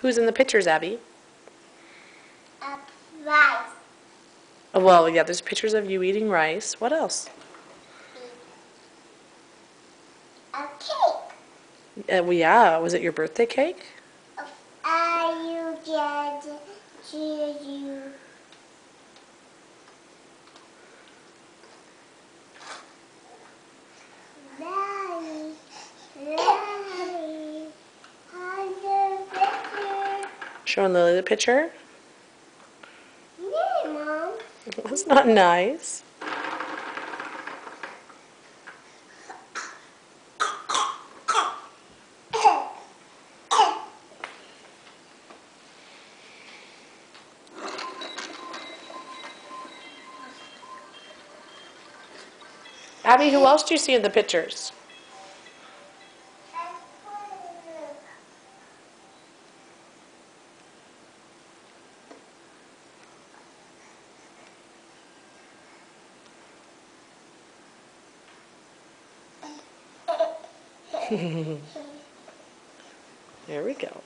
Who's in the pictures, Abby? Rice. Oh, well, yeah, there's pictures of you eating rice. What else? A cake. Well, yeah, was it your birthday cake? You get to you. Daddy, Daddy, Showing Lily the picture? yeah, Mom. That's not nice. Abby, who else do you see in the pictures? There we go.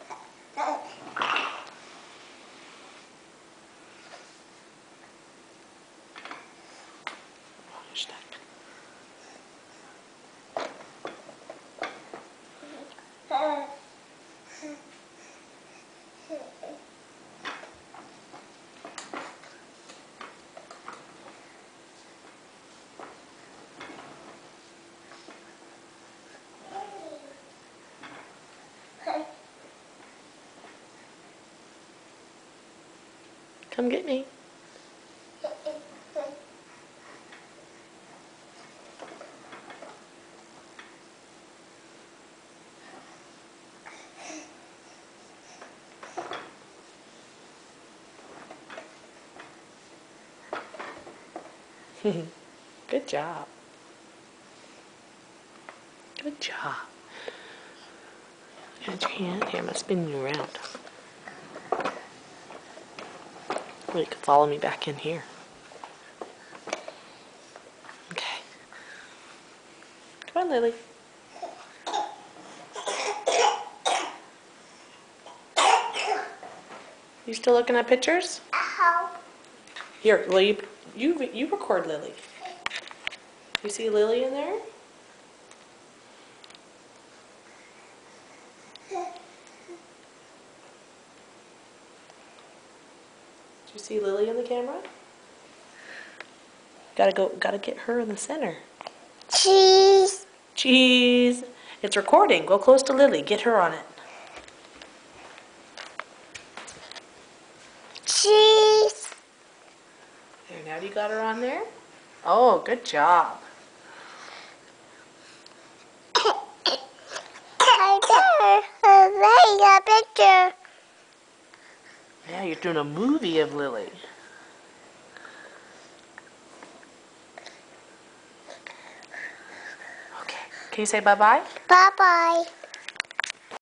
Come get me. Good job. Good job. Got your hand here. I'm going to spin you around. Well, you can follow me back in here. Okay. Come on, Lily. You still looking at pictures? Here, Lily, you record Lily. You see Lily in there? Do you see Lily in the camera? Gotta get her in the center. Cheese. Cheese. It's recording. Go close to Lily. Get her on it. Cheese. There, now you got her on there? Oh, good job. A picture. Yeah, you're doing a movie of Lily. Okay. Can you say bye-bye? Bye-bye.